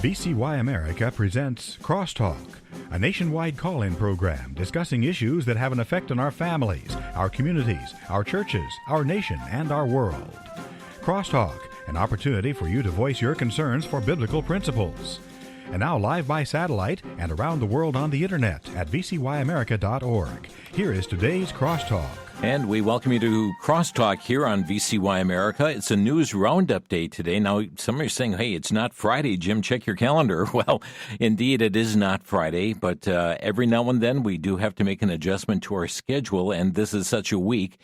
VCY America presents Crosstalk, a nationwide call-in program discussing issues that have an effect on our families, our communities, our churches, our nation, and our world. Crosstalk, an opportunity for you to voice your concerns for biblical principles. And now live by satellite and around the world on the internet at vcyamerica.org. Here is today's Crosstalk. And we welcome you to Crosstalk here on VCY America. It's a news roundup day today. Now, some are saying, hey, it's not Friday, Jim, check your calendar. Well, indeed, it is not Friday, but every now and then we do have to make an adjustment to our schedule, and this is such a week.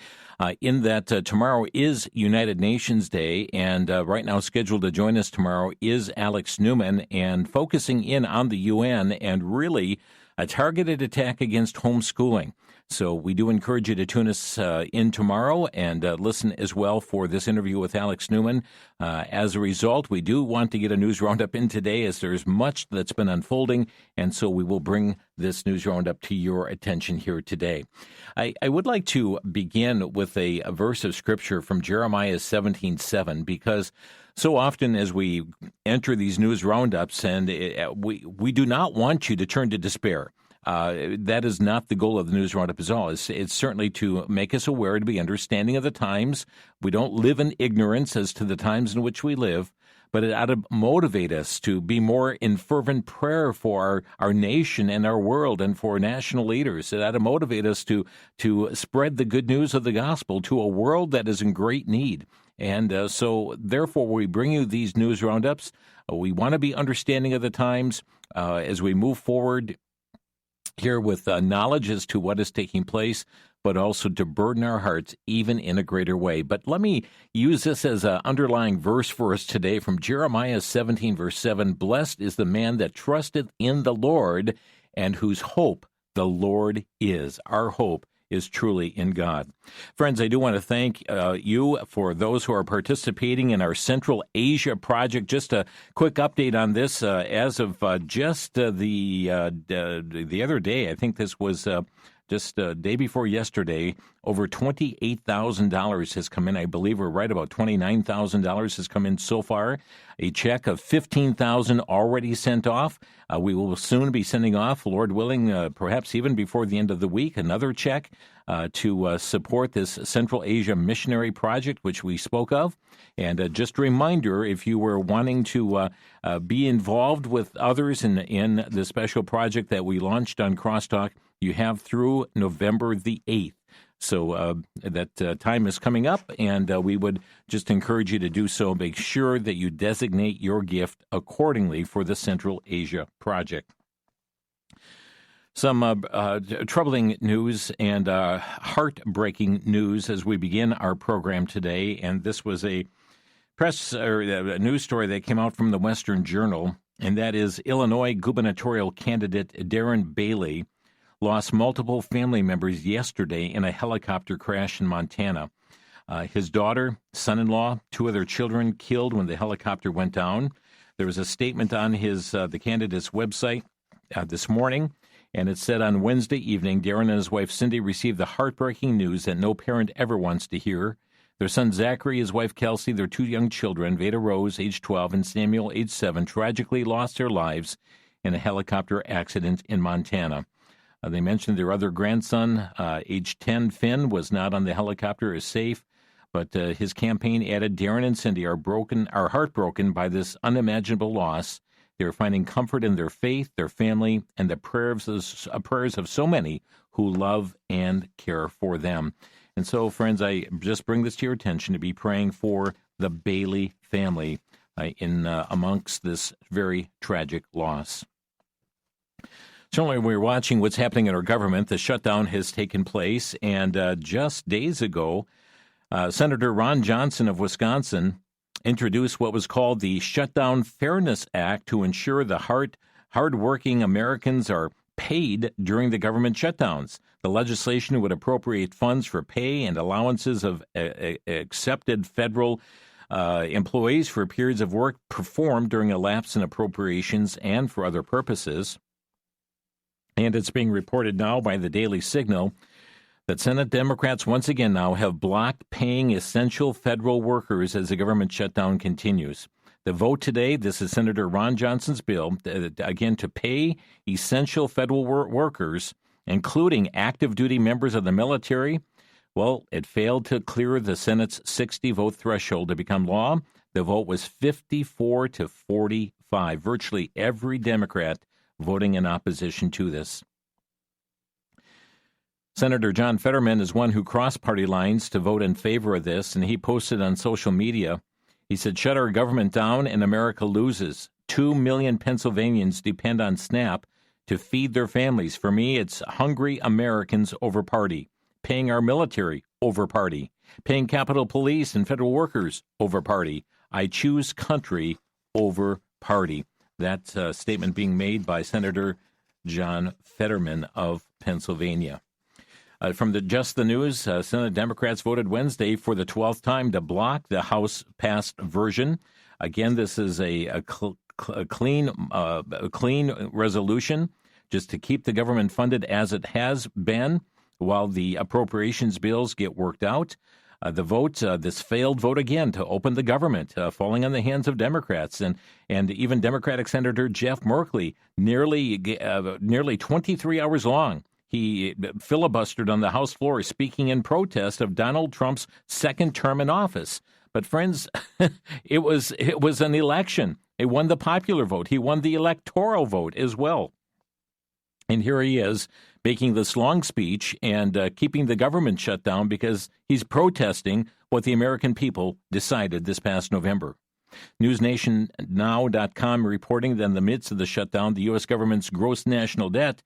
In that tomorrow is United Nations Day, and right now scheduled to join us tomorrow is Alex Newman, and focusing in on the UN and really a targeted attack against homeschooling. So we do encourage you to tune us in tomorrow and listen as well for this interview with Alex Newman. As a result, we do want to get a news roundup in today as there's much that's been unfolding, and so we will bring this news roundup to your attention here today. I would like to begin with a verse of Scripture from Jeremiah 17:7, because so often as we enter these news roundups, and we do not want you to turn to despair. That is not the goal of the news roundup at all. It's certainly to make us aware, to be understanding of the times. We don't live in ignorance as to the times in which we live, but it ought to motivate us to be more in fervent prayer for our nation and our world and for national leaders. It ought to motivate us to spread the good news of the gospel to a world that is in great need. And so, therefore, we bring you these news roundups. We want to be understanding of the times as we move forward here with knowledge as to what is taking place, but also to burden our hearts even in a greater way. But let me use this as an underlying verse for us today from Jeremiah 17, verse 7. Blessed is the man that trusteth in the Lord, and whose hope the Lord is. Our hope is truly in God. Friends, I do want to thank you for those who are participating in our Central Asia project. Just a quick update on this. As of just the other day, I think this was just a day before yesterday, over $28,000 has come in. I believe we're right about $29,000 has come in so far. A check of $15,000 already sent off. We will soon be sending off, Lord willing, perhaps even before the end of the week, another check to support this Central Asia missionary project, which we spoke of. And just a reminder, if you were wanting to be involved with others in the special project that we launched on Crosstalk, you have through November the 8th. So that time is coming up, and we would just encourage you to do so. Make sure that you designate your gift accordingly for the Central Asia project. Some troubling news and heartbreaking news as we begin our program today, and this was a a news story that came out from the Western Journal, and that is Illinois gubernatorial candidate Darren Bailey lost multiple family members yesterday in a helicopter crash in Montana. His daughter, son-in-law, two other children killed when the helicopter went down. There was a statement on the candidate's website this morning, and it said on Wednesday evening, Darren and his wife Cindy received the heartbreaking news that no parent ever wants to hear. Their son Zachary, his wife Kelsey, their two young children, Veda Rose, age 12, and Samuel, age 7, tragically lost their lives in a helicopter accident in Montana. They mentioned their other grandson, age 10, Finn, was not on the helicopter, is safe, but his campaign added, Darren and Cindy are heartbroken by this unimaginable loss. They are finding comfort in their faith, their family, and the prayers of so many who love and care for them. And so, friends, I just bring this to your attention to be praying for the Bailey family amongst this very tragic loss. Certainly, we're watching what's happening in our government. The shutdown has taken place, and just days ago, Senator Ron Johnson of Wisconsin introduced what was called the Shutdown Fairness Act to ensure the hard-working Americans are paid during the government shutdowns. The legislation would appropriate funds for pay and allowances of accepted federal employees for periods of work performed during a lapse in appropriations and for other purposes. And it's being reported now by the Daily Signal that Senate Democrats once again now have blocked paying essential federal workers as the government shutdown continues. The vote today, this is Senator Ron Johnson's bill, again, to pay essential federal workers, including active duty members of the military. Well, it failed to clear the Senate's 60-vote threshold to become law. The vote was 54 to 45. Virtually every Democrat voting in opposition to this. Senator John Fetterman is one who crossed party lines to vote in favor of this, and he posted on social media. He said, "Shut our government down and America loses. 2 million Pennsylvanians depend on SNAP to feed their families. For me, it's hungry Americans over party. Paying our military over party. Paying Capitol Police and federal workers over party. I choose country over party." That's a statement being made by Senator John Fetterman of Pennsylvania. From Just the News, Senate Democrats voted Wednesday for the 12th time to block the House-passed version. Again, this is a clean resolution just to keep the government funded as it has been while the appropriations bills get worked out. The vote, this failed vote again to open the government, falling on the hands of Democrats. And even Democratic Senator Jeff Merkley, nearly 23 hours long, he filibustered on the House floor, speaking in protest of Donald Trump's second term in office. But friends, it was an election. He won the popular vote. He won the electoral vote as well. And here he is making this long speech and keeping the government shut down because he's protesting what the American people decided this past November. NewsNationNow.com reporting that in the midst of the shutdown, the U.S. government's gross national debt,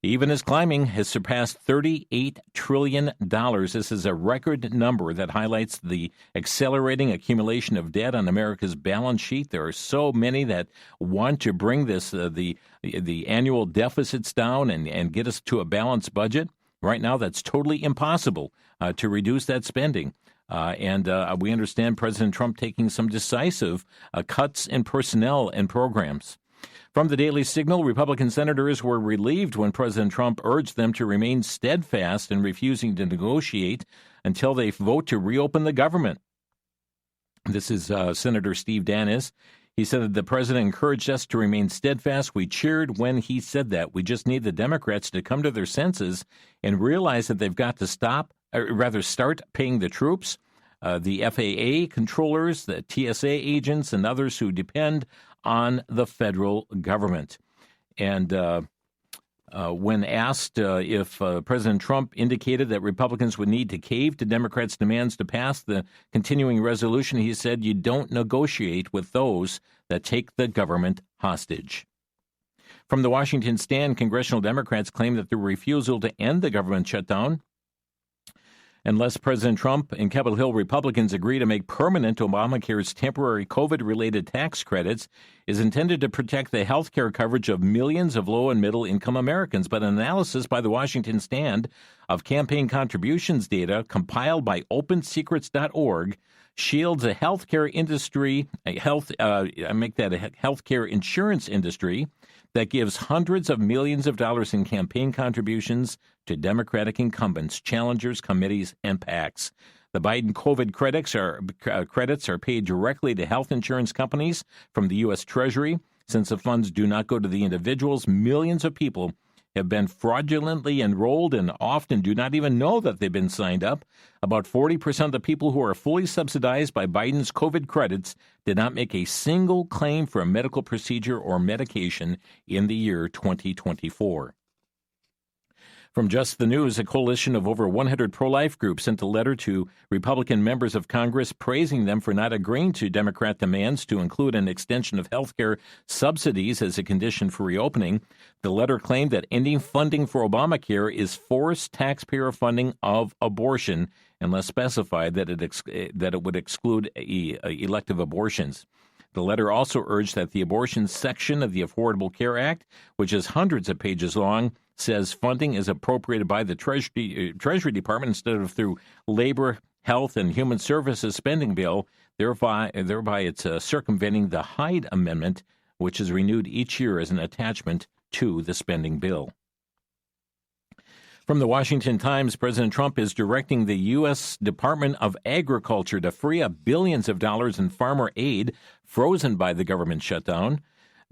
even as climbing, has surpassed $38 trillion. This is a record number that highlights the accelerating accumulation of debt on America's balance sheet. There are so many that want to bring this the annual deficits down and get us to a balanced budget. Right now, that's totally impossible to reduce that spending. And we understand President Trump taking some decisive cuts in personnel and programs. From the Daily Signal, Republican senators were relieved when President Trump urged them to remain steadfast in refusing to negotiate until they vote to reopen the government. This is Senator Steve Danis. He said that the president encouraged us to remain steadfast. We cheered when he said that. We just need the Democrats to come to their senses and realize that they've got to start paying the troops, the FAA controllers, the TSA agents, and others who depend on the federal government. And when asked if President Trump indicated that Republicans would need to cave to Democrats' demands to pass the continuing resolution, he said, "You don't negotiate with those that take the government hostage." From the Washington Stand, congressional Democrats claim that the refusal to end the government shutdown, unless President Trump and Capitol Hill Republicans agree to make permanent Obamacare's temporary COVID-related tax credits, is intended to protect the health care coverage of millions of low- and middle-income Americans. But an analysis by the Washington Stand of campaign contributions data compiled by OpenSecrets.org shields a healthcare industry, healthcare insurance industry that gives hundreds of millions of dollars in campaign contributions to Democratic incumbents, challengers, committees, and PACs. The Biden COVID credits are paid directly to health insurance companies from the U.S. Treasury. Since the funds do not go to the individuals, millions of people have been fraudulently enrolled and often do not even know that they've been signed up. About 40% of the people who are fully subsidized by Biden's COVID credits did not make a single claim for a medical procedure or medication in the year 2024. From Just the News, a coalition of over 100 pro-life groups sent a letter to Republican members of Congress praising them for not agreeing to Democrat demands to include an extension of health care subsidies as a condition for reopening. The letter claimed that ending funding for Obamacare is forced taxpayer funding of abortion, unless specified that it would exclude elective abortions. The letter also urged that the abortion section of the Affordable Care Act, which is hundreds of pages long, says funding is appropriated by the Treasury Department instead of through Labor, Health, and Human Services spending bill. Thereby it's circumventing the Hyde Amendment, which is renewed each year as an attachment to the spending bill. From the Washington Times, President Trump is directing the U.S. Department of Agriculture to free up billions of dollars in farmer aid frozen by the government shutdown.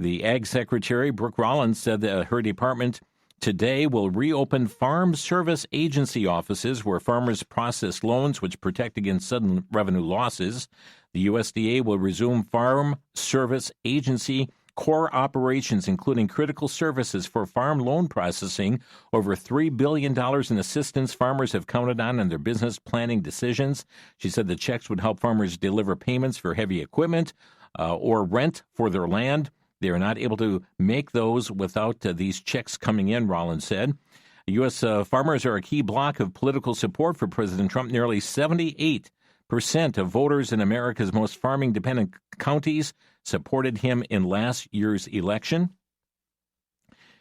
The Ag Secretary, Brooke Rollins, said that her department today will reopen Farm Service Agency offices where farmers process loans which protect against sudden revenue losses. The USDA will resume Farm Service Agency core operations, including critical services for farm loan processing. Over $3 billion in assistance farmers have counted on in their business planning decisions. She said the checks would help farmers deliver payments for heavy equipment or rent for their land. They are not able to make those without these checks coming in, Rollins said. U.S. farmers are a key block of political support for President Trump. Nearly 78% of voters in America's most farming-dependent counties supported him in last year's election.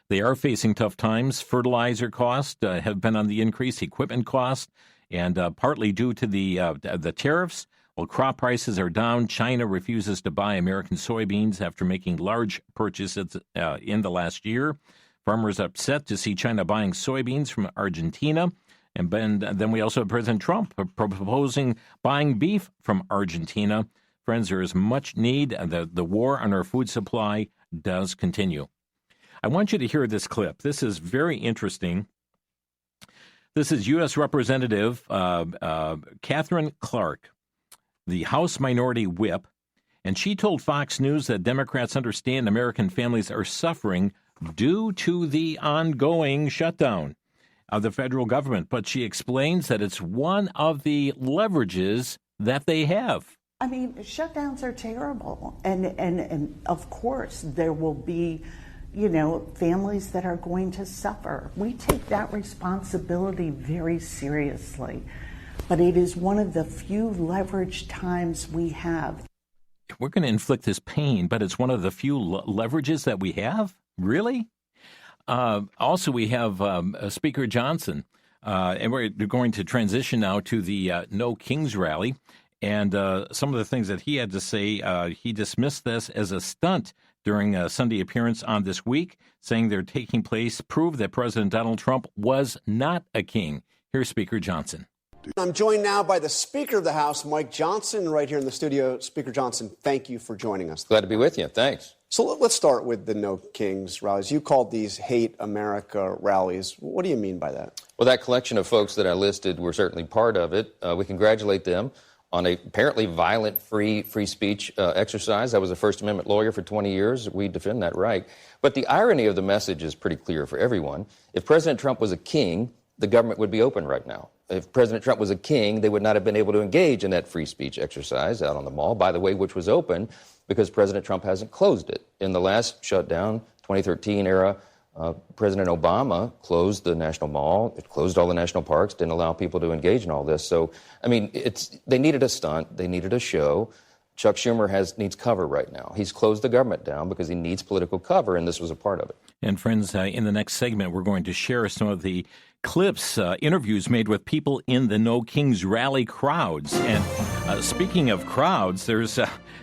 They are facing tough times. Fertilizer costs have been on the increase, equipment costs, and partly due to the tariffs. While crop prices are down, China refuses to buy American soybeans after making large purchases in the last year. Farmers upset to see China buying soybeans from Argentina. And then we also have President Trump proposing buying beef from Argentina. Friends, there is much need. The war on our food supply does continue. I want you to hear this clip. This is very interesting. This is U.S. Representative Catherine Clark, the House Minority Whip, and she told Fox News that Democrats understand American families are suffering due to the ongoing shutdown of the federal government. But she explains that it's one of the leverages that they have. I mean, shutdowns are terrible. And of course, there will be, families that are going to suffer. We take that responsibility very seriously. But it is one of the few leverage times we have. We're going to inflict this pain, but it's one of the few leverages that we have? Really? Also, we have Speaker Johnson, and we're going to transition now to the No Kings rally. And some of the things that he had to say, he dismissed this as a stunt during a Sunday appearance on This Week, saying they're taking place prove that President Donald Trump was not a king. Here's Speaker Johnson. I'm joined now by the Speaker of the House, Mike Johnson, right here in the studio. Speaker Johnson, thank you for joining us. Glad to be with you. Thanks. So let's start with the No Kings rallies. You called these Hate America rallies. What do you mean by that? Well, that collection of folks that I listed were certainly part of it. We congratulate them on a apparently violent free speech exercise. I was a First Amendment lawyer for 20 years. We defend that right. But the irony of the message is pretty clear for everyone. If President Trump was a king, the government would be open right now. If President Trump was a king, they would not have been able to engage in that free speech exercise out on the mall, by the way, which was open because President Trump hasn't closed it. In the last shutdown, 2013 era, President Obama closed the National Mall. It closed all the national parks, didn't allow people to engage in all this. So, I mean, they needed a stunt. They needed a show. Chuck Schumer needs cover right now. He's closed the government down because he needs political cover, and this was a part of it. And friends, in the next segment, we're going to share some of the clips, interviews made with people in the No Kings rally crowds. And speaking of crowds, there's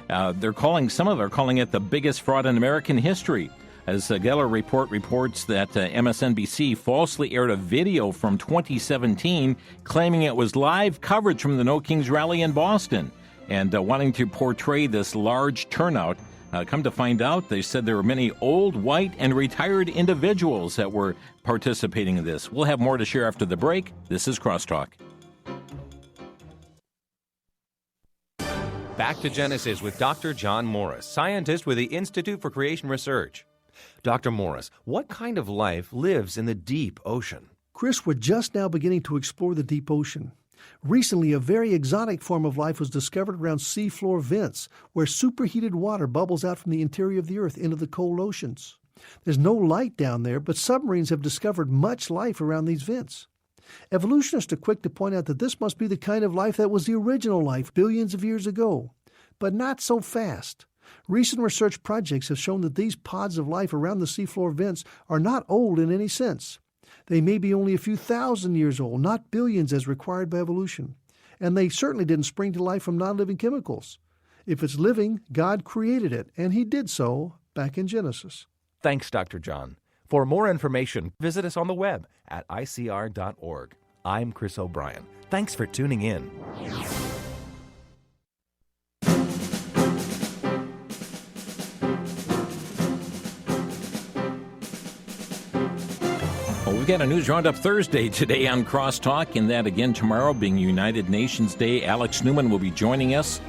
they're calling it the biggest fraud in American history. As the Geller Report reports that MSNBC falsely aired a video from 2017 claiming it was live coverage from the No Kings rally in Boston and wanting to portray this large turnout. Come to find out, they said there were many old, white, and retired individuals that were participating in this. We'll have more to share after the break. This is Crosstalk. Back to Genesis with Dr. John Morris, scientist with the Institute for Creation Research. Dr. Morris, what kind of life lives in the deep ocean? Chris, we're just now beginning to explore the deep ocean. Recently, a very exotic form of life was discovered around seafloor vents, where superheated water bubbles out from the interior of the Earth into the cold oceans. There's no light down there, but submarines have discovered much life around these vents. Evolutionists are quick to point out that this must be the kind of life that was the original life billions of years ago. But not so fast. Recent research projects have shown that these pods of life around the seafloor vents are not old in any sense. They may be only a few thousand years old, not billions as required by evolution. And they certainly didn't spring to life from non-living chemicals. If it's living, God created it, and He did so back in Genesis. Thanks, Dr. John. For more information, visit us on the web at icr.org. I'm Chris O'Brien. Thanks for tuning in. Well, we've got a News Roundup Thursday today on Crosstalk, and that again tomorrow being United Nations Day. Alex Newman will be joining us.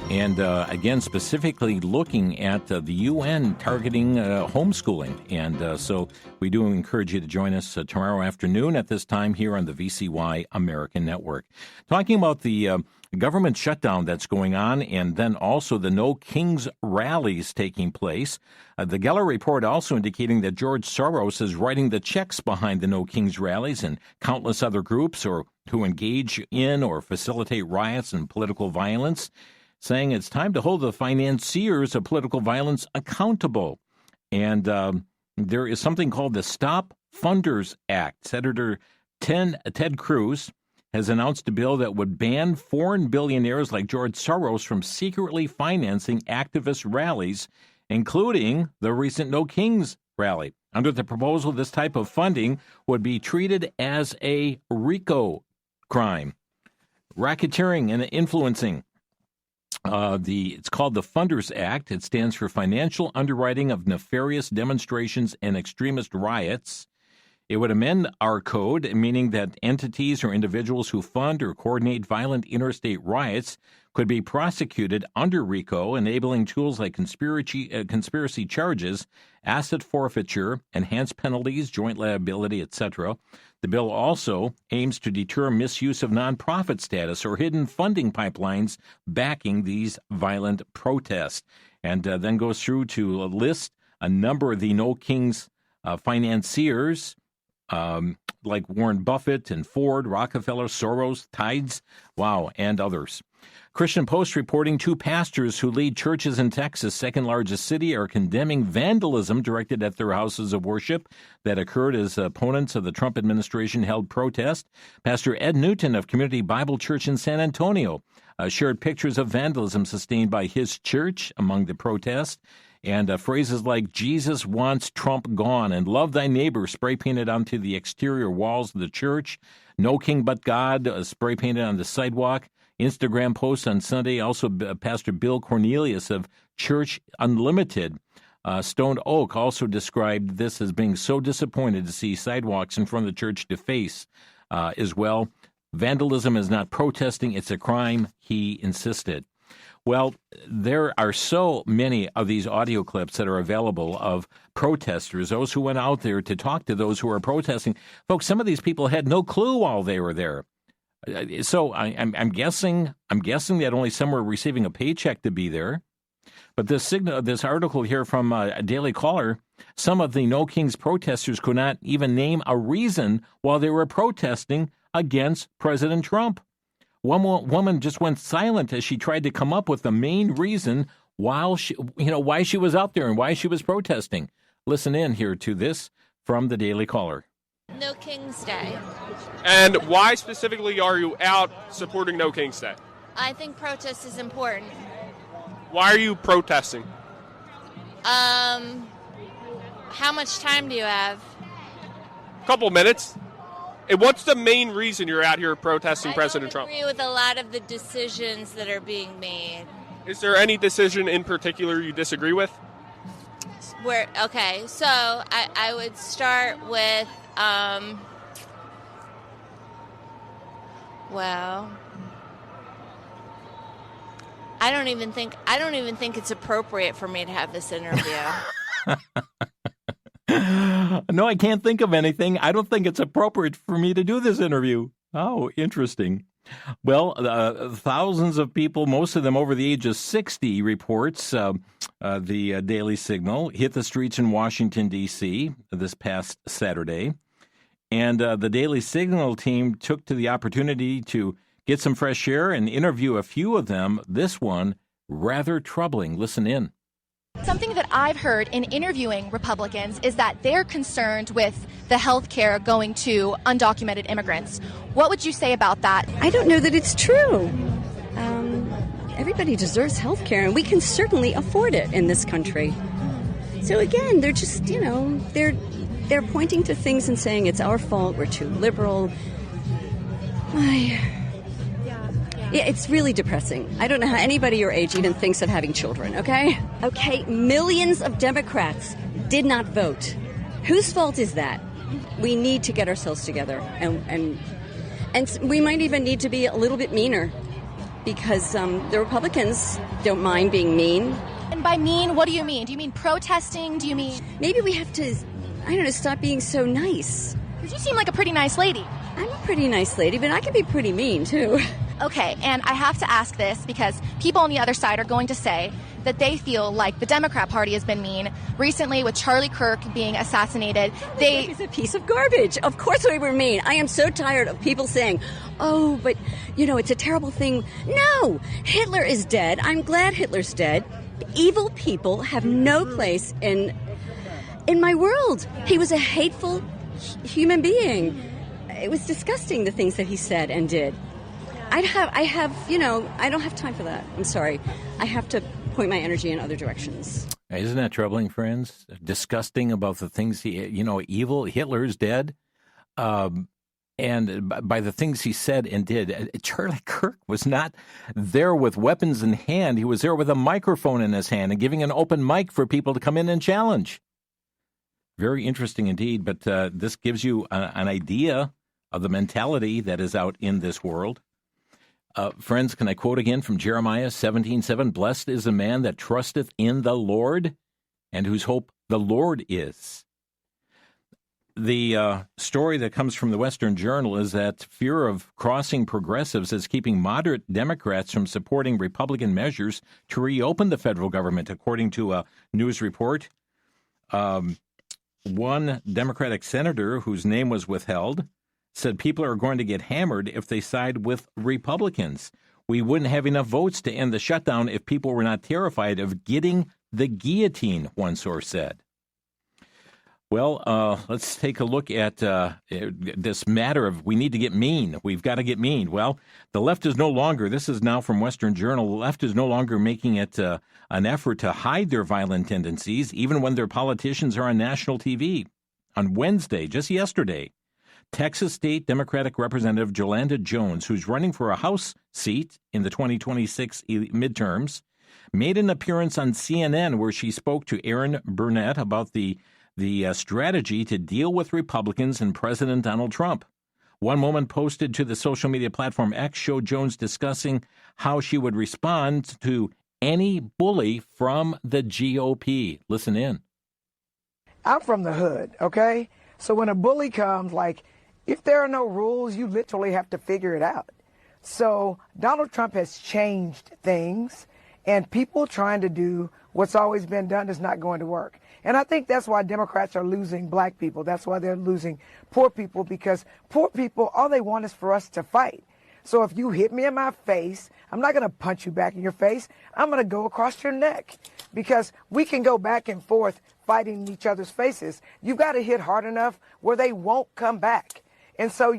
And again, specifically looking at the UN targeting homeschooling. And so we do encourage you to join us tomorrow afternoon at this time here on the VCY American Network. Talking about the government shutdown that's going on, and then also the No Kings rallies taking place. The Geller report also indicating that George Soros is writing the checks behind the No Kings rallies and countless other groups or who engage in or facilitate riots and political violence, saying it's time to hold the financiers of political violence accountable. And there is something called the Stop Funders Act. Senator Ted Cruz has announced a bill that would ban foreign billionaires like George Soros from secretly financing activist rallies, including the recent No Kings rally. Under the proposal, this type of funding would be treated as a RICO crime. Racketeering and influencing. It's called the Funders Act. It stands for Financial Underwriting of Nefarious Demonstrations and Extremist Riots. It would amend our code, meaning that entities or individuals who fund or coordinate violent interstate riots could be prosecuted under RICO, enabling tools like conspiracy charges, asset forfeiture, enhanced penalties, joint liability, etc. The bill also aims to deter misuse of nonprofit status or hidden funding pipelines backing these violent protests, and then goes through to list a number of the No Kings financiers, like Warren Buffett and Ford, Rockefeller, Soros, Tides, and others. Christian Post reporting 2 pastors who lead churches in Texas' second largest city are condemning vandalism directed at their houses of worship that occurred as opponents of the Trump administration held protest. Pastor Ed Newton of Community Bible Church in San Antonio shared pictures of vandalism sustained by his church among the protests. And phrases like Jesus wants Trump gone and love thy neighbor spray painted onto the exterior walls of the church. No king but God spray painted on the sidewalk. Instagram posts on Sunday. Also, Pastor Bill Cornelius of Church Unlimited, Stone Oak, also described this as being so disappointed to see sidewalks in front of the church deface as well. Vandalism is not protesting, it's a crime, he insisted. Well, there are so many of these audio clips that are available of protesters, those who went out there to talk to those who are protesting. Folks, some of these people had no clue while they were there. So I'm guessing that only some were receiving a paycheck to be there. But this article here from Daily Caller, some of the No Kings protesters could not even name a reason while they were protesting against President Trump. One woman just went silent as she tried to come up with the main reason why she was out there and why she was protesting. Listen in here to this from the Daily Caller. No King's Day. And why specifically are you out supporting No King's Day? I think protest is important. Why are you protesting? How much time do you have? A couple minutes. And what's the main reason you're out here protesting President Trump? I don't agree with a lot of the decisions that are being made. Is there any decision in particular you disagree with? So I would start with, I don't even think it's appropriate for me to have this interview. No, I can't think of anything. I don't think it's appropriate for me to do this interview. Oh, interesting. Well, thousands of people, most of them over the age of 60, reports the Daily Signal, hit the streets in Washington, D.C. this past Saturday. And the Daily Signal team took to the opportunity to get some fresh air and interview a few of them. This one, rather troubling. Listen in. Something that I've heard in interviewing Republicans is that they're concerned with the health care going to undocumented immigrants. What would you say about that? I don't know that it's true. Everybody deserves health care, and we can certainly afford it in this country. So again, they're just, they're they're pointing to things and saying it's our fault, we're too liberal. Yeah, it's really depressing. I don't know how anybody your age even thinks of having children, okay? Okay, millions of Democrats did not vote. Whose fault is that? We need to get ourselves together, and we might even need to be a little bit meaner, because the Republicans don't mind being mean. And by mean, what do you mean? Do you mean protesting? Do you mean... Maybe we have to, I don't know, stop being so nice. Because you seem like a pretty nice lady. I'm a pretty nice lady, but I can be pretty mean, too. Okay, and I have to ask this because people on the other side are going to say that they feel like the Democrat Party has been mean. Recently, with Charlie Kirk being assassinated, He's a piece of garbage. Of course we were mean. I am so tired of people saying, oh, but, it's a terrible thing. No, Hitler is dead. I'm glad Hitler's dead. Evil people have no place in my world. He was a hateful human being. It was disgusting, the things that he said and did. I don't have time for that. I'm sorry. I have to point my energy in other directions. Isn't that troubling, friends? Disgusting about the things evil. Hitler's dead. And by the things he said and did, Charlie Kirk was not there with weapons in hand. He was there with a microphone in his hand and giving an open mic for people to come in and challenge. Very interesting indeed. But this gives you an idea of the mentality that is out in this world. Friends, can I quote again from Jeremiah 17:7? Blessed is the man that trusteth in the Lord and whose hope the Lord is. The story that comes from the Western Journal is that fear of crossing progressives is keeping moderate Democrats from supporting Republican measures to reopen the federal government, according to a news report. One Democratic senator whose name was withheld said people are going to get hammered if they side with Republicans. We wouldn't have enough votes to end the shutdown if people were not terrified of getting the guillotine, one source said. Well, let's take a look at this matter of we need to get mean. We've got to get mean. Well, the left is no longer, this is now from Western Journal, the left is no longer making it an effort to hide their violent tendencies, even when their politicians are on national TV. On Wednesday, just yesterday, Texas State Democratic Representative Jolanda Jones, who's running for a House seat in the 2026 midterms, made an appearance on CNN where she spoke to Aaron Burnett about the strategy to deal with Republicans and President Donald Trump. One moment posted to the social media platform X showed Jones discussing how she would respond to any bully from the GOP. Listen in. I'm from the hood, okay? So when a bully comes, if there are no rules, you literally have to figure it out. So Donald Trump has changed things, and people trying to do what's always been done is not going to work. And I think that's why Democrats are losing black people. That's why they're losing poor people, because poor people, all they want is for us to fight. So if you hit me in my face, I'm not going to punch you back in your face. I'm going to go across your neck, because we can go back and forth fighting in each other's faces. You've got to hit hard enough where they won't come back. And so,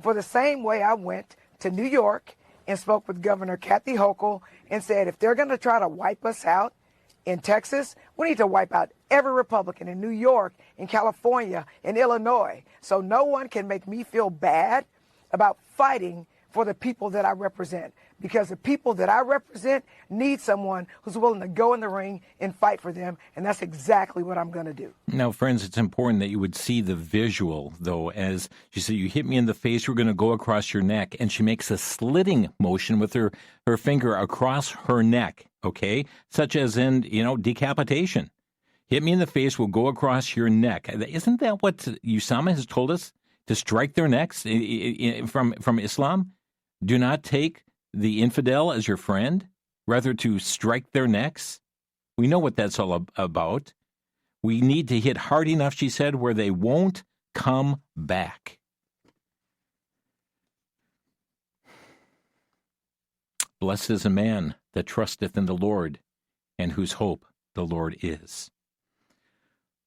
for the same way I went to New York and spoke with Governor Kathy Hochul and said, if they're going to try to wipe us out in Texas, we need to wipe out every Republican in New York, in California, in Illinois. So no one can make me feel bad about fighting for the people that I represent, because the people that I represent need someone who's willing to go in the ring and fight for them, and that's exactly what I'm going to do. Now, friends, it's important that you would see the visual, though, as she said, you hit me in the face, we're going to go across your neck, and she makes a slitting motion with her finger across her neck, okay, such as in, decapitation. Hit me in the face, we'll go across your neck. Isn't that what Usama has told us? To strike their necks from Islam? Do not take the infidel as your friend, rather to strike their necks. We know what that's all about. We need to hit hard enough, she said, where they won't come back. Blessed is a man that trusteth in the Lord, and whose hope the Lord is.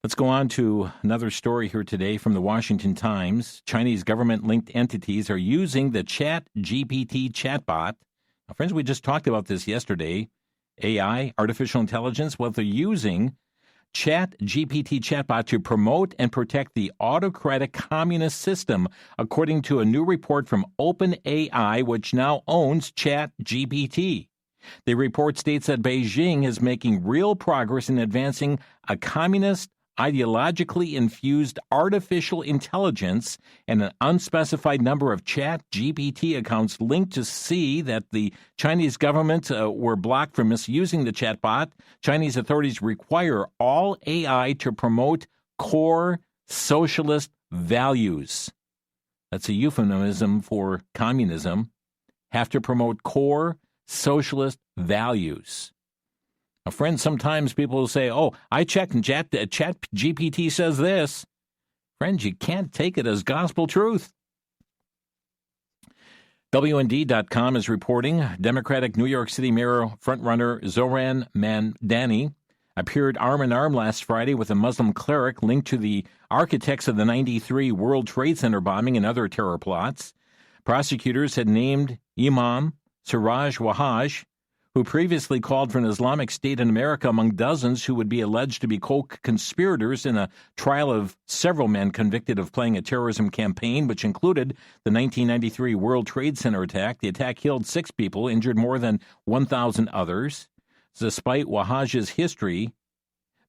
Let's go on to another story here today from the Washington Times. Chinese government-linked entities are using the ChatGPT chatbot. Now, friends, we just talked about this yesterday. AI, artificial intelligence, well, they're using ChatGPT chatbot to promote and protect the autocratic communist system, according to a new report from OpenAI, which now owns ChatGPT. The report states that Beijing is making real progress in advancing a communist, ideologically infused artificial intelligence, and an unspecified number of ChatGPT accounts linked to see that the Chinese government were blocked from misusing the chatbot. Chinese authorities require all AI to promote core socialist values. That's a euphemism for communism. Have to promote core socialist values. A friend, sometimes people will say, oh, I checked and ChatGPT says this. Friends, you can't take it as gospel truth. WND.com is reporting Democratic New York City mayor frontrunner Zohran Mamdani appeared arm in arm last Friday with a Muslim cleric linked to the architects of the 93 World Trade Center bombing and other terror plots. Prosecutors had named Imam Siraj Wahaj, who previously called for an Islamic State in America, among dozens who would be alleged to be co-conspirators in a trial of several men convicted of playing a terrorism campaign, which included the 1993 World Trade Center attack. The attack killed 6 people, injured more than 1,000 others. Despite Wahaj's history,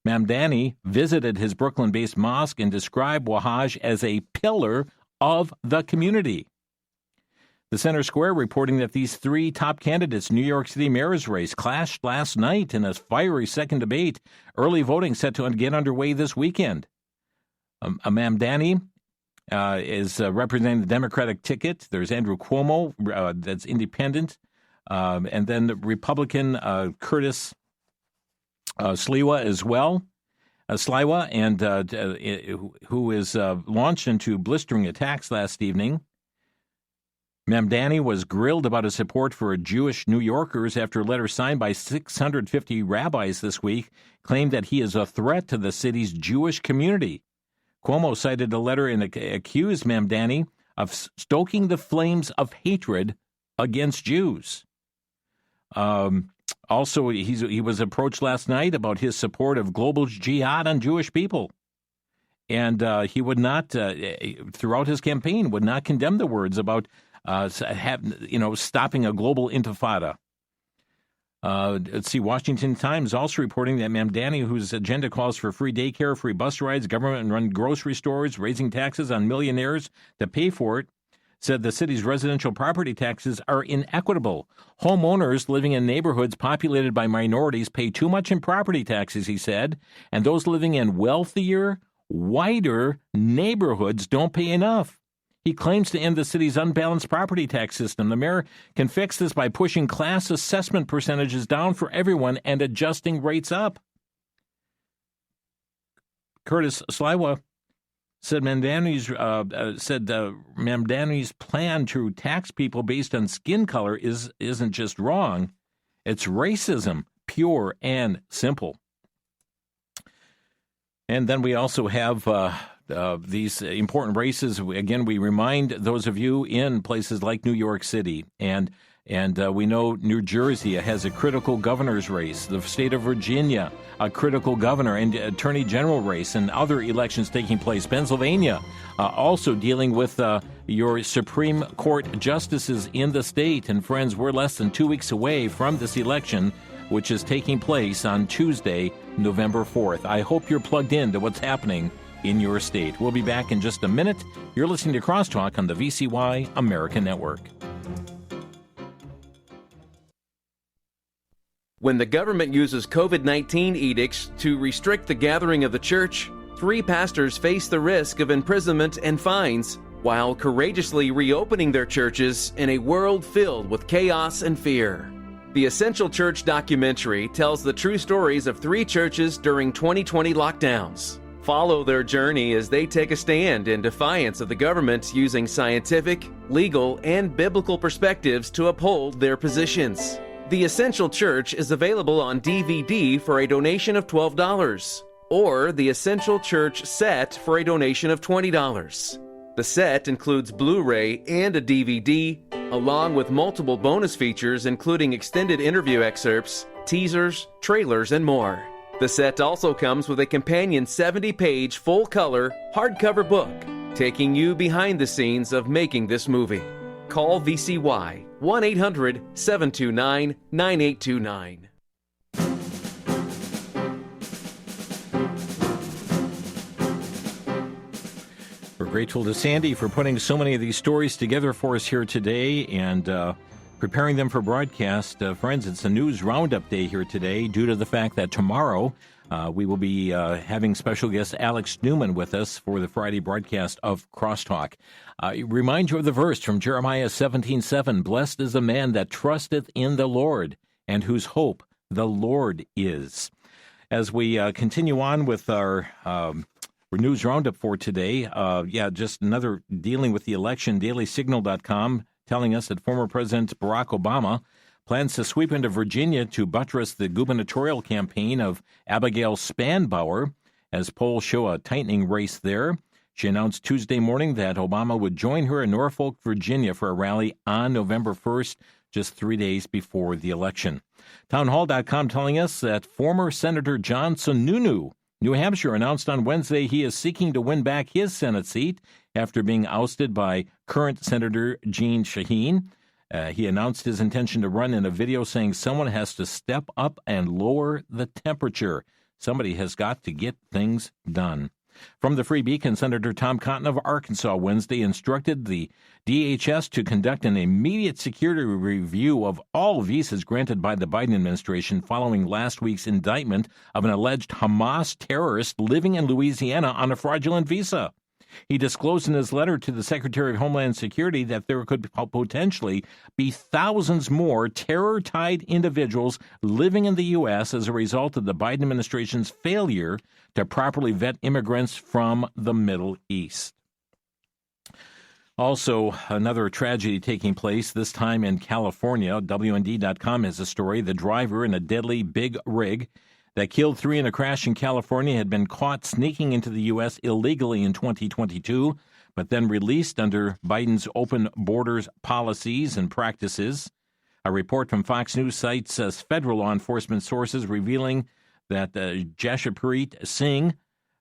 Mamdani visited his Brooklyn-based mosque and described Wahaj as a pillar of the community. The Center Square reporting that these 3 top candidates' New York City mayor's race clashed last night in a fiery second debate. Early voting set to get underway this weekend. Mamdani is representing the Democratic ticket. There's Andrew Cuomo, that's independent. And then the Republican Curtis Sliwa as well. Sliwa, and who is launched into blistering attacks last evening. Mamdani was grilled about his support for Jewish New Yorkers after a letter signed by 650 rabbis this week claimed that he is a threat to the city's Jewish community. Cuomo cited a letter and accused Mamdani of stoking the flames of hatred against Jews. Also, he was approached last night about his support of global jihad on Jewish people. And he would not, throughout his campaign, would not condemn the words about stopping a global intifada. Let's see, Washington Times also reporting that Mamdani, whose agenda calls for free daycare, free bus rides, government-run grocery stores, raising taxes on millionaires to pay for it, said the city's residential property taxes are inequitable. Homeowners living in neighborhoods populated by minorities pay too much in property taxes, he said, and those living in wealthier, whiter neighborhoods don't pay enough. He claims to end the city's unbalanced property tax system. The mayor can fix this by pushing class assessment percentages down for everyone and adjusting rates up. Curtis Sliwa said Mamdani's plan to tax people based on skin color isn't just wrong, it's racism, pure and simple. And then we also have these important races. Again, we remind those of you in places like New York City, and we know New Jersey has a critical governor's race, the state of Virginia, a critical governor and attorney general race, and other elections taking place. Pennsylvania also dealing with your Supreme Court justices in the state. And friends, we're less than 2 weeks away from this election, which is taking place on Tuesday, November 4th. I hope you're plugged in to what's happening in your state. We'll be back in just a minute. You're listening to Crosstalk on the VCY American Network. When the government uses COVID-19 edicts to restrict the gathering of the church, 3 pastors face the risk of imprisonment and fines while courageously reopening their churches in a world filled with chaos and fear. The Essential Church documentary tells the true stories of 3 churches during 2020 lockdowns. Follow their journey as they take a stand in defiance of the government using scientific, legal, and biblical perspectives to uphold their positions. The Essential Church is available on DVD for a donation of $12, or the Essential Church set for a donation of $20. The set includes Blu-ray and a DVD, along with multiple bonus features including extended interview excerpts, teasers, trailers, and more. The set also comes with a companion 70-page full-color hardcover book, taking you behind the scenes of making this movie. Call VCY 1-800-729-9829. We're grateful to Sandy for putting so many of these stories together for us here today and preparing them for broadcast. Friends, it's a news roundup day here today due to the fact that tomorrow we will be having special guest Alex Newman with us for the Friday broadcast of Crosstalk. Remind you of the verse from Jeremiah 17:7, "Blessed is the man that trusteth in the Lord, and whose hope the Lord is." As we continue on with our news roundup for today, just another dealing with the election, dailysignal.com telling us that former President Barack Obama plans to sweep into Virginia to buttress the gubernatorial campaign of Abigail Spanbauer as polls show a tightening race there. She announced Tuesday morning that Obama would join her in Norfolk, Virginia for a rally on November 1st, just 3 days before the election. Townhall.com telling us that former Senator Johnson, New Hampshire, announced on Wednesday he is seeking to win back his Senate seat after being ousted by current Senator Jeanne Shaheen. He announced his intention to run in a video saying someone has to step up and lower the temperature. Somebody has got to get things done. From the Free Beacon, Senator Tom Cotton of Arkansas Wednesday instructed the DHS to conduct an immediate security review of all visas granted by the Biden administration following last week's indictment of an alleged Hamas terrorist living in Louisiana on a fraudulent visa. He disclosed in his letter to the Secretary of Homeland Security that there could potentially be thousands more terror-tied individuals living in the U.S. as a result of the Biden administration's failure to properly vet immigrants from the Middle East. Also, another tragedy taking place, this time in California. WND.com has a story. The driver in a deadly big rig that killed 3 in a crash in California had been caught sneaking into the U.S. illegally in 2022, but then released under Biden's open borders policies and practices. A report from Fox News cites federal law enforcement sources revealing that Jashapreet Singh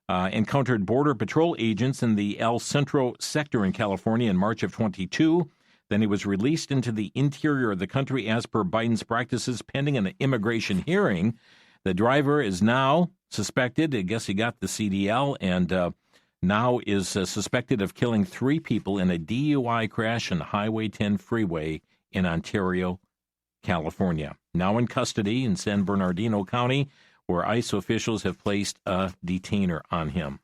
encountered Border Patrol agents in the El Centro sector in California in March of 22. Then he was released into the interior of the country as per Biden's practices pending an immigration hearing. The driver is now suspected, I guess he got the CDL, and now is suspected of killing 3 people in a DUI crash on Highway 10 freeway in Ontario, California. Now in custody in San Bernardino County, where ICE officials have placed a detainer on him.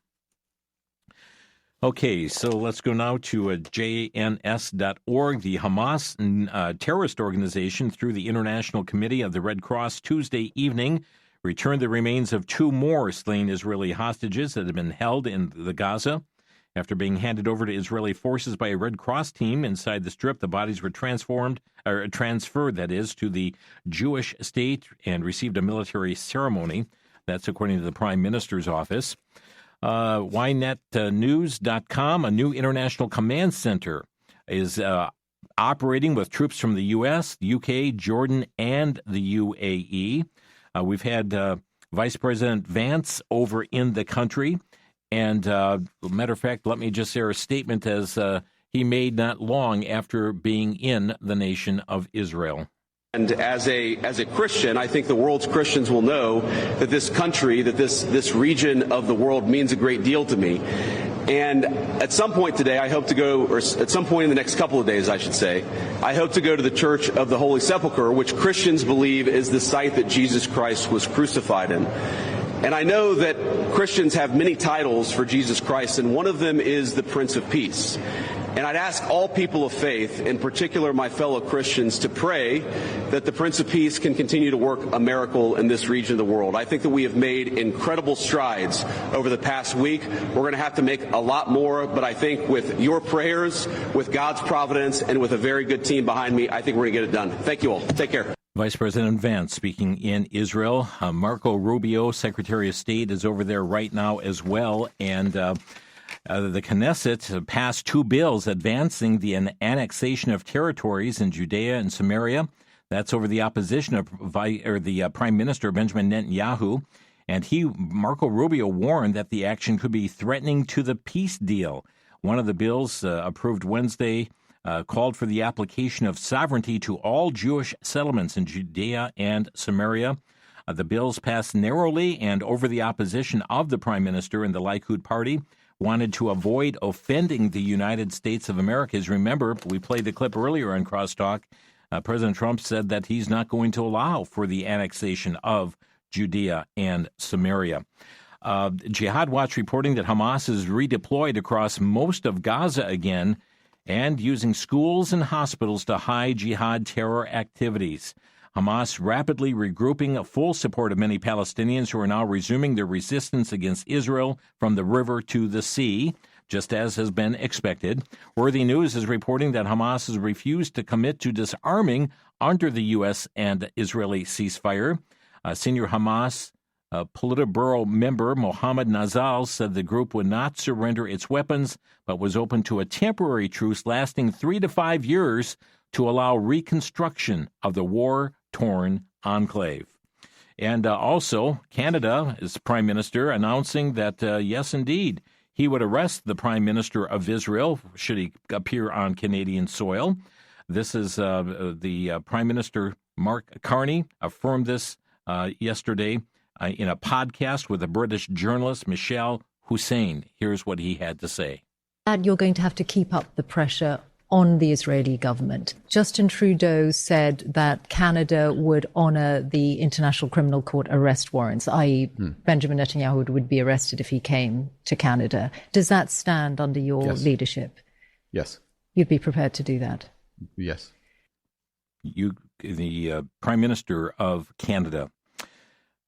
Okay, so let's go now to JNS.org. The Hamas terrorist organization, through the International Committee of the Red Cross, Tuesday evening returned the remains of 2 more slain Israeli hostages that had been held in the Gaza. After being handed over to Israeli forces by a Red Cross team inside the Strip, the bodies were transferred, to the Jewish state and received a military ceremony. That's according to the Prime Minister's office. YNetNews.com, a new international command center, is operating with troops from the U.S., the U.K., Jordan, and the UAE. We've had Vice President Vance over in the country. And, matter of fact, let me just share a statement as he made not long after being in the nation of Israel. And as a Christian, I think the world's Christians will know that this country, that this region of the world means a great deal to me. And at some point today, I hope to go, or at some point in the next couple of days, I should say, I hope to go to the Church of the Holy Sepulchre, which Christians believe is the site that Jesus Christ was crucified in. And I know that Christians have many titles for Jesus Christ, and one of them is the Prince of Peace. And I'd ask all people of faith, in particular my fellow Christians, to pray that the Prince of Peace can continue to work a miracle in this region of the world. I think that we have made incredible strides over the past week. We're going to have to make a lot more, but I think with your prayers, with God's providence, and with a very good team behind me, I think we're going to get it done. Thank you all. Take care. Vice President Vance speaking in Israel. Marco Rubio, Secretary of State, is over there right now as well. And the Knesset passed 2 bills advancing the annexation of territories in Judea and Samaria. That's over the opposition of the Prime Minister Benjamin Netanyahu. And Marco Rubio, warned that the action could be threatening to the peace deal. One of the bills approved Wednesday called for the application of sovereignty to all Jewish settlements in Judea and Samaria. The bills passed narrowly and over the opposition of the prime minister and the Likud party, wanted to avoid offending the United States of America. As remember, we played the clip earlier on Crosstalk. President Trump said that he's not going to allow for the annexation of Judea and Samaria. Jihad Watch reporting that Hamas is redeployed across most of Gaza again and using schools and hospitals to hide jihad terror activities. Hamas rapidly regrouping, full support of many Palestinians who are now resuming their resistance against Israel from the river to the sea, just as has been expected. Worthy News is reporting that Hamas has refused to commit to disarming under the U.S. and Israeli ceasefire. Senior Hamas Politburo member Mohammed Nazal said the group would not surrender its weapons, but was open to a temporary truce lasting 3 to 5 years to allow reconstruction of the war-torn enclave. And also, Canada's Prime Minister announcing that, yes, indeed, he would arrest the Prime Minister of Israel should he appear on Canadian soil. This is the Prime Minister, Mark Carney, affirmed this yesterday in a podcast with the British journalist Michelle Hussein. Here's what he had to say. And you're going to have to keep up the pressure on the Israeli government. Justin Trudeau said that Canada would honor the International Criminal Court arrest warrants, i.e. Benjamin Netanyahu would be arrested if he came to Canada. Does that stand under your leadership? Yes. You'd be prepared to do that? Yes. The Prime Minister of Canada,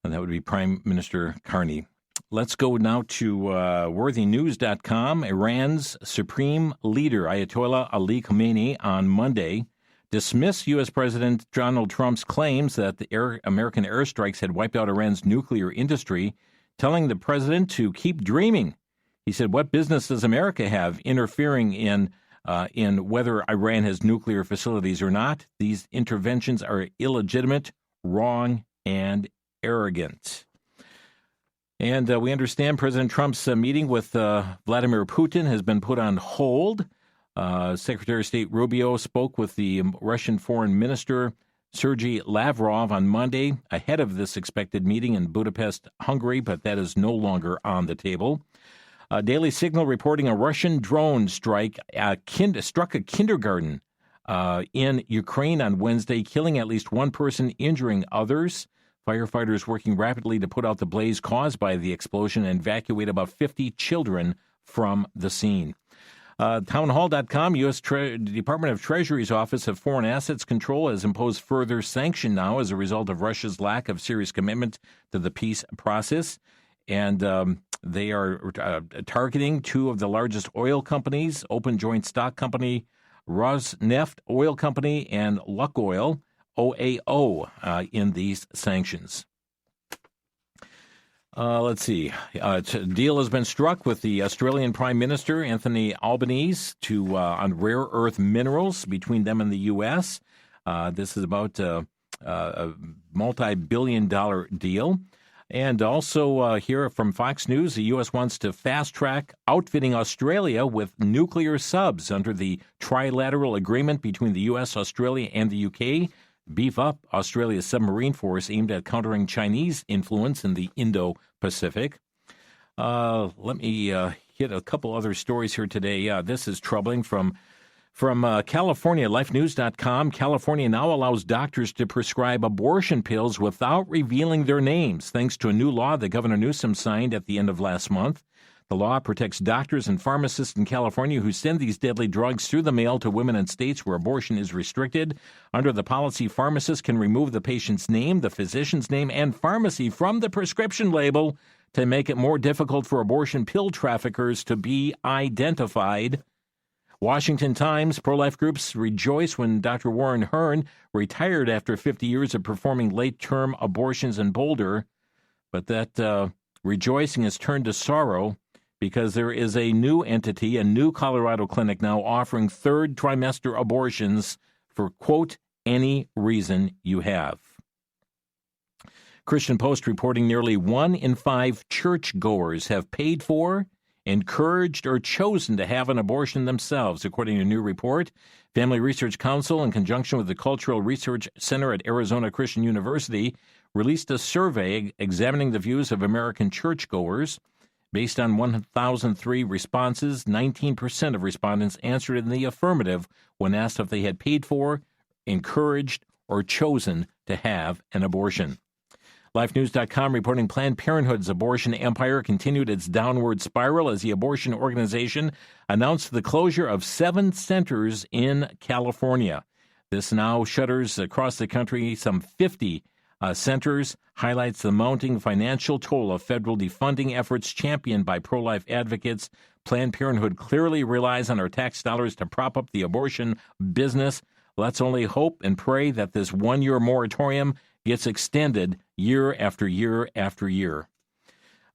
and that would be Prime Minister Carney. Let's go now to worthynews.com. Iran's supreme leader, Ayatollah Ali Khamenei, on Monday dismissed U.S. President Donald Trump's claims that the American airstrikes had wiped out Iran's nuclear industry, telling the president to keep dreaming. He said, "What business does America have interfering in whether Iran has nuclear facilities or not? These interventions are illegitimate, wrong, and arrogant." And we understand President Trump's meeting with Vladimir Putin has been put on hold. Secretary of State Rubio spoke with the Russian Foreign Minister Sergei Lavrov on Monday ahead of this expected meeting in Budapest, Hungary, but that is no longer on the table. Daily Signal reporting a Russian drone strike struck a kindergarten in Ukraine on Wednesday, killing at least one person, injuring others. Firefighters working rapidly to put out the blaze caused by the explosion and evacuate about 50 children from the scene. Townhall.com, U.S. Department of Treasury's Office of Foreign Assets Control has imposed further sanction now as a result of Russia's lack of serious commitment to the peace process. And they are targeting two of the largest oil companies, Open Joint Stock Company, Rosneft Oil Company, and Lukoil, OAO, in these sanctions. Let's see. A deal has been struck with the Australian Prime Minister, Anthony Albanese, on rare earth minerals between them and the U.S. This is about a multi-billion-dollar deal. And also here from Fox News, the U.S. wants to fast-track outfitting Australia with nuclear subs under the trilateral agreement between the U.S., Australia, and the U.K., beef up Australia's submarine force aimed at countering Chinese influence in the Indo-Pacific. Let me hit a couple other stories here today. This is troubling from California, lifenews.com. California now allows doctors to prescribe abortion pills without revealing their names, thanks to a new law that Governor Newsom signed at the end of last month. The law protects doctors and pharmacists in California who send these deadly drugs through the mail to women in states where abortion is restricted. Under the policy, pharmacists can remove the patient's name, the physician's name, and pharmacy from the prescription label to make it more difficult for abortion pill traffickers to be identified. Washington Times, pro-life groups rejoice when Dr. Warren Hearn retired after 50 years of performing late-term abortions in Boulder. But that rejoicing has turned to sorrow, because there is a new entity, a new Colorado clinic now offering third trimester abortions for, quote, any reason you have. Christian Post reporting nearly 1 in 5 churchgoers have paid for, encouraged, or chosen to have an abortion themselves, according to a new report. Family Research Council, in conjunction with the Cultural Research Center at Arizona Christian University, released a survey examining the views of American churchgoers. Based on 1,003 responses, 19% of respondents answered in the affirmative when asked if they had paid for, encouraged, or chosen to have an abortion. LifeNews.com reporting Planned Parenthood's abortion empire continued its downward spiral as the abortion organization announced the closure of 7 centers in California. This now shutters across the country some 50 centers, highlights the mounting financial toll of federal defunding efforts championed by pro-life advocates. Planned Parenthood clearly relies on our tax dollars to prop up the abortion business. Let's only hope and pray that this one-year moratorium gets extended year after year after year.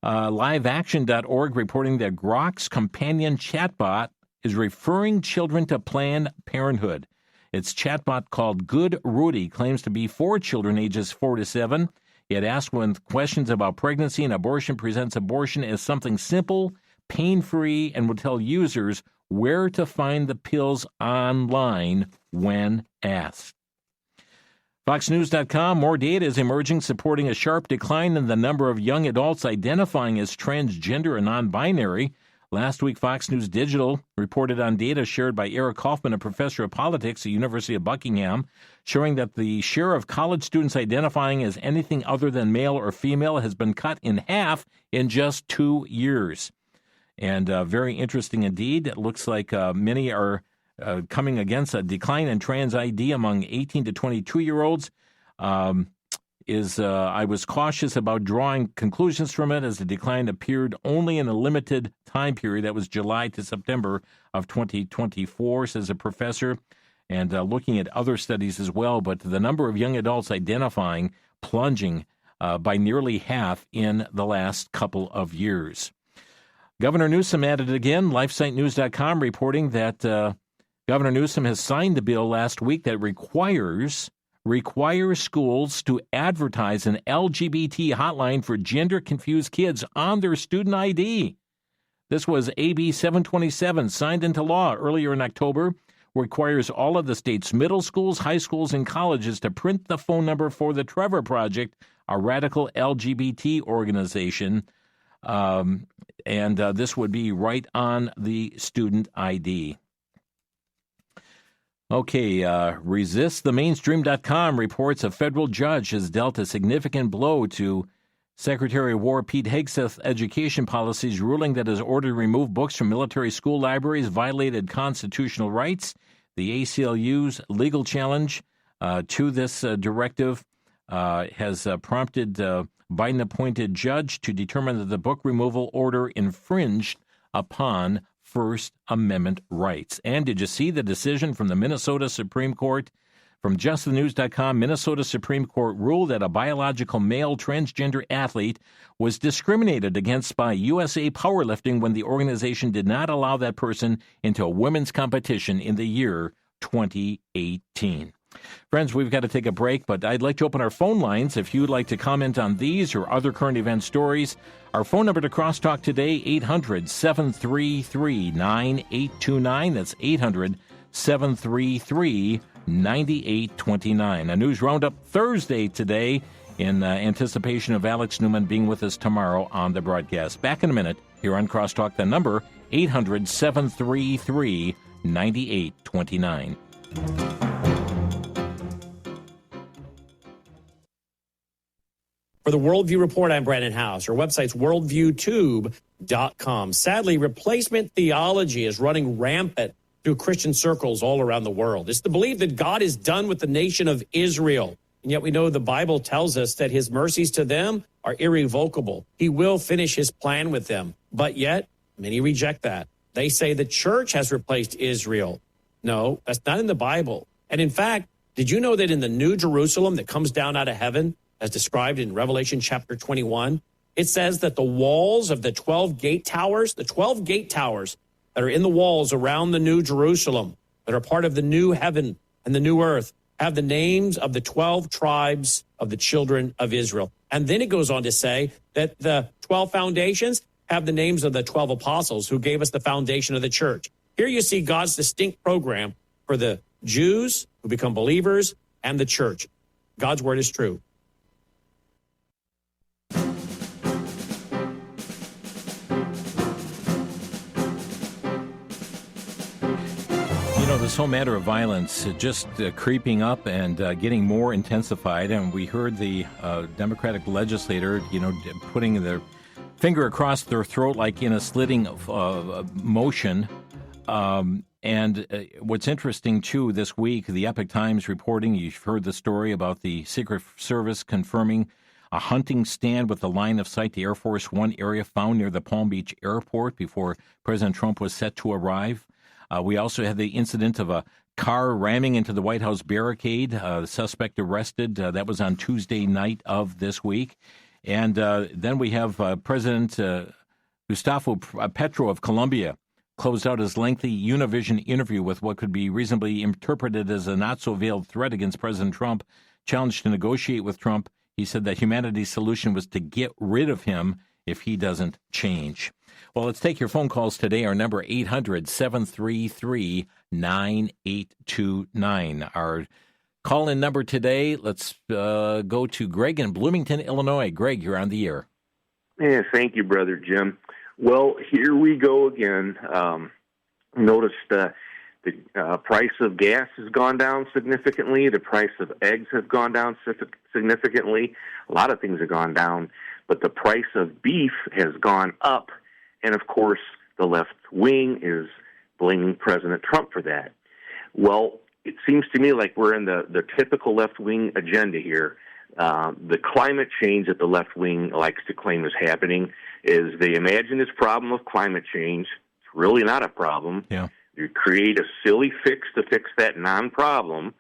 LiveAction.org reporting that Grok's companion chatbot is referring children to Planned Parenthood. Its chatbot called Good Rudy claims to be for children ages 4 to 7. It asks when questions about pregnancy and abortion, presents abortion as something simple, pain-free, and will tell users where to find the pills online when asked. FoxNews.com, more data is emerging supporting a sharp decline in the number of young adults identifying as transgender and non-binary. Last week, Fox News Digital reported on data shared by Eric Kaufman, a professor of politics at the University of Buckingham, showing that the share of college students identifying as anything other than male or female has been cut in half in just 2 years. And very interesting indeed. It looks like many are coming against a decline in trans ID among 18 to 22-year-olds. I was cautious about drawing conclusions from it, as the decline appeared only in a limited time period. That was July to September of 2024, says a professor, and looking at other studies as well. But the number of young adults identifying plunging by nearly half in the last couple of years. Governor Newsom added again. LifeSiteNews.com reporting that Governor Newsom has signed the bill last week that requires schools to advertise an LGBT hotline for gender-confused kids on their student ID. This was AB 727, signed into law earlier in October, requires all of the state's middle schools, high schools, and colleges to print the phone number for the Trevor Project, a radical LGBT organization, and this would be right on the student ID. Okay, ResistTheMainstream.com reports a federal judge has dealt a significant blow to Secretary of War Pete Hegseth's education policies, ruling that his order to remove books from military school libraries violated constitutional rights. The ACLU's legal challenge to this directive has prompted Biden-appointed judge to determine that the book removal order infringed upon First Amendment rights. And did you see the decision from the Minnesota Supreme Court? From JustTheNews.com, Minnesota Supreme Court ruled that a biological male transgender athlete was discriminated against by USA Powerlifting when the organization did not allow that person into a women's competition in the year 2018. Friends, we've got to take a break, but I'd like to open our phone lines if you'd like to comment on these or other current event stories. Our phone number to Crosstalk today, 800-733-9829. That's 800-733-9829. A news roundup Thursday today in anticipation of Alex Newman being with us tomorrow on the broadcast. Back in a minute here on Crosstalk. The number, 800-733-9829. For the Worldview Report, I'm Brandon House. Our website's worldviewtube.com. Sadly, replacement theology is running rampant through Christian circles all around the world. It's the belief that God is done with the nation of Israel. And yet we know the Bible tells us that his mercies to them are irrevocable. He will finish his plan with them. But yet, many reject that. They say the church has replaced Israel. No, that's not in the Bible. And in fact, did you know that in the New Jerusalem that comes down out of heaven, as described in Revelation chapter 21, it says that the walls of the 12 gate towers that are in the walls around the New Jerusalem, that are part of the new heaven and the new earth, have the names of the 12 tribes of the children of Israel. And then it goes on to say that the 12 foundations have the names of the 12 apostles who gave us the foundation of the church. Here you see God's distinct program for the Jews who become believers and the church. God's word is true. This whole matter of violence just creeping up and getting more intensified. And we heard the Democratic legislator, putting their finger across their throat like in a slitting motion. And what's interesting, too, this week, the Epoch Times reporting, you've heard the story about the Secret Service confirming a hunting stand with a line of sight to Air Force One area found near the Palm Beach airport before President Trump was set to arrive. We also had the incident of a car ramming into the White House barricade. The suspect arrested. That was on Tuesday night of this week. And then we have President Gustavo Petro of Colombia closed out his lengthy Univision interview with what could be reasonably interpreted as a not-so-veiled threat against President Trump, challenged to negotiate with Trump. He said that humanity's solution was to get rid of him if he doesn't change. Well, let's take your phone calls today. Our number 800-733-9829. Our call-in number today, let's go to Greg in Bloomington, Illinois. Greg, you're on the air. Yeah, thank you, Brother Jim. Well, here we go again. Noticed the price of gas has gone down significantly. The price of eggs have gone down significantly. A lot of things have gone down. But the price of beef has gone up. And, of course, the left wing is blaming President Trump for that. Well, it seems to me like we're in the typical left-wing agenda here. The climate change that the left wing likes to claim is happening is they imagine this problem of climate change. It's really not a problem. Yeah. You create a silly fix to fix that non-problem,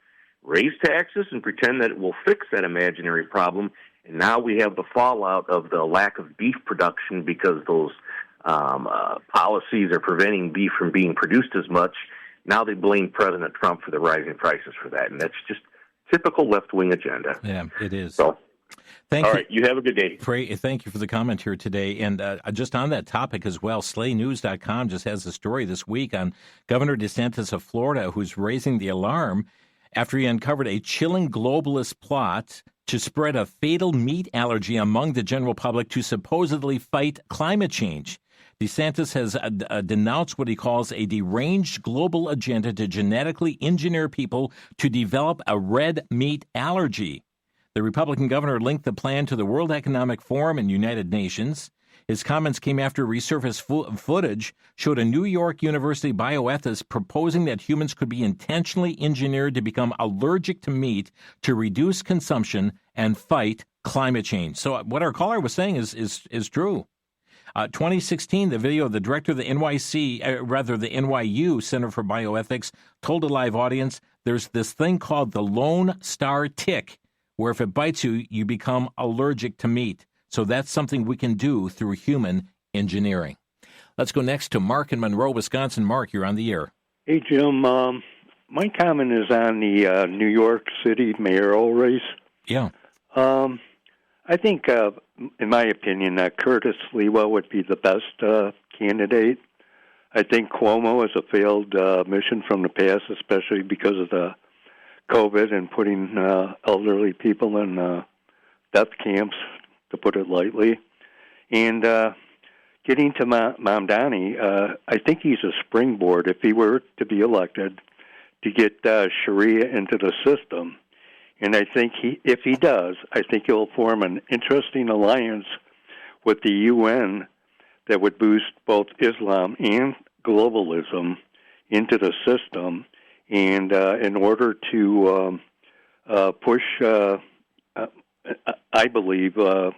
raise taxes and pretend that it will fix that imaginary problem, and now we have the fallout of the lack of beef production because those policies are preventing beef from being produced as much. Now they blame President Trump for the rising prices for that, and that's just typical left-wing agenda. Yeah, it is. So, thank all you. right, you have a good day. Thank you for the comment here today. And just on that topic as well, SlayNews.com just has a story this week on Governor DeSantis of Florida, who's raising the alarm after he uncovered a chilling globalist plot to spread a fatal meat allergy among the general public to supposedly fight climate change. DeSantis has denounced what he calls a deranged global agenda to genetically engineer people to develop a red meat allergy. The Republican governor linked the plan to the World Economic Forum and United Nations. His comments came after resurfaced footage showed a New York University bioethicist proposing that humans could be intentionally engineered to become allergic to meat to reduce consumption and fight climate change. So what our caller was saying is true. 2016, the video of the director of the NYU Center for Bioethics told a live audience there's this thing called the Lone Star tick, where if it bites you, you become allergic to meat. So that's something we can do through human engineering. Let's go next to Mark in Monroe, Wisconsin. Mark, you're on the air. Hey, Jim. My comment is on the New York City mayoral race. Yeah. I think, in my opinion, Curtis Lewa would be the best candidate. I think Cuomo is a failed mission from the past, especially because of the COVID and putting elderly people in death camps, to put it lightly. And getting to Mamdani, I think he's a springboard, if he were to be elected, to get Sharia into the system. And I think if he does, I think he'll form an interesting alliance with the UN that would boost both Islam and globalism into the system. And in order to push, I believe, the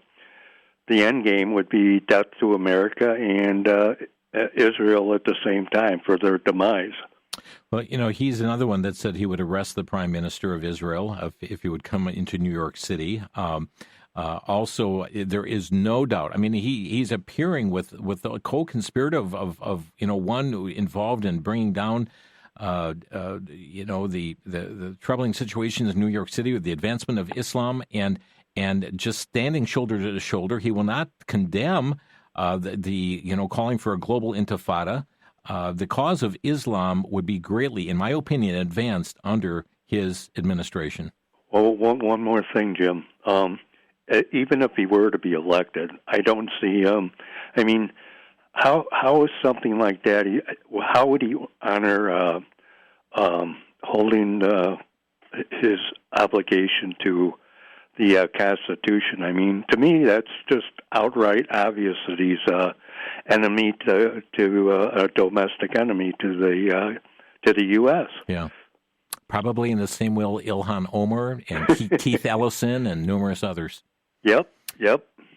end game would be death to America and Israel at the same time for their demise. Well, he's another one that said he would arrest the prime minister of Israel if he would come into New York City. Also, there is no doubt. I mean, he's appearing with a co-conspirator of one involved in bringing down the troubling situations in New York City with the advancement of Islam and just standing shoulder to shoulder. He will not condemn calling for a global intifada. The cause of Islam would be greatly, in my opinion, advanced under his administration. Well, one more thing, Jim. Even if he were to be elected, I don't see. How is something like that? How would he honor holding his obligation to the Constitution? I mean, to me, that's just outright obvious that he's enemy to a domestic enemy to the U.S. Yeah, probably in the same way Ilhan Omar and Keith Ellison and numerous others. Yep.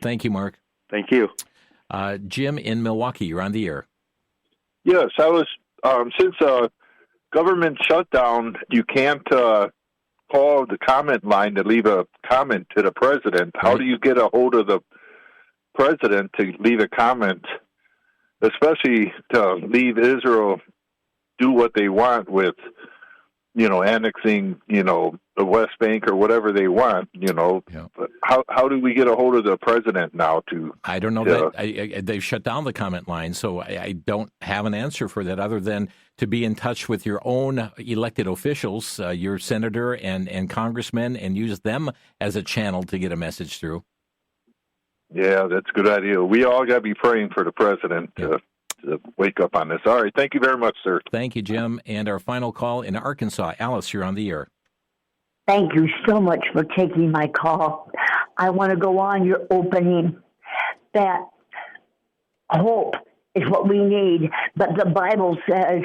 Thank you, Mark. Thank you. Jim in Milwaukee, you're on the air. Yes, I was. Since government shutdown, you can't call the comment line to leave a comment to the president. How do you get a hold of the president to leave a comment, especially to leave Israel do what they want with, annexing, the West Bank or whatever they want, But how do we get a hold of the president now to? I don't know that they've shut down the comment line, so I don't have an answer for that other than to be in touch with your own elected officials, your senator and congressmen, and use them as a channel to get a message through. Yeah, that's a good idea. We all got to be praying for the president to wake up on this. All right. Thank you very much, sir. Thank you, Jim. And our final call in Arkansas. Alice, you're on the air. Thank you so much for taking my call. I want to go on your opening that hope is what we need. But the Bible says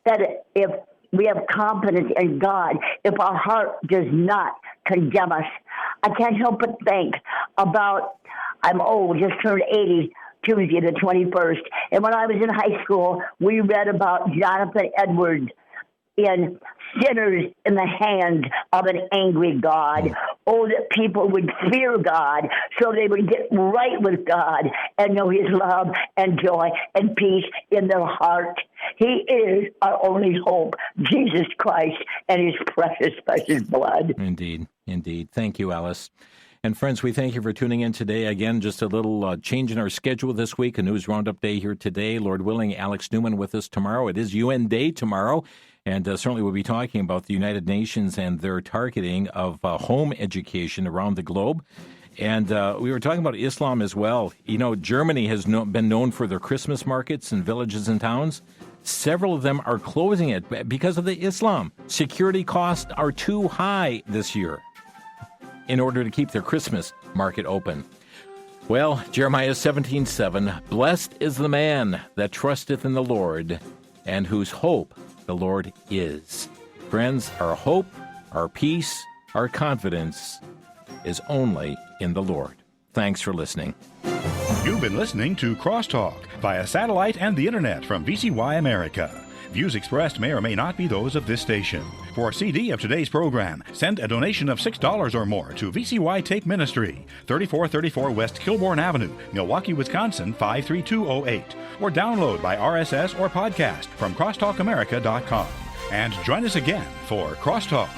that if we have confidence in God, if our heart does not condemn us, I can't help but think about, I'm old, just turned 80, Tuesday the 21st. And when I was in high school, we read about Jonathan Edwards in Sinners in the Hands of an Angry God. Oh, that people would fear God so they would get right with God and know his love and joy and peace in their heart. He is our only hope, Jesus Christ and his precious blood. Indeed. Thank you, Alice. And friends, we thank you for tuning in today. Again, just a little change in our schedule this week, a news roundup day here today. Lord willing, Alex Newman with us tomorrow. It is UN Day tomorrow, and certainly we'll be talking about the United Nations and their targeting of home education around the globe. And we were talking about Islam as well. Germany has been known for their Christmas markets in villages and towns. Several of them are closing it because of the Islam. Security costs are too high this year in order to keep their Christmas market open. Well, Jeremiah 17:7, blessed is the man that trusteth in the Lord, and whose hope the Lord is. Friends, our hope, our peace, our confidence is only in the Lord. Thanks for listening. You've been listening to Crosstalk via satellite and the internet from VCY America. Views expressed may or may not be those of this station. For a CD of today's program, send a donation of $6 or more to VCY Tape Ministry, 3434 West Kilbourne Avenue, Milwaukee, Wisconsin, 53208, or download by RSS or podcast from crosstalkamerica.com. And join us again for Crosstalk.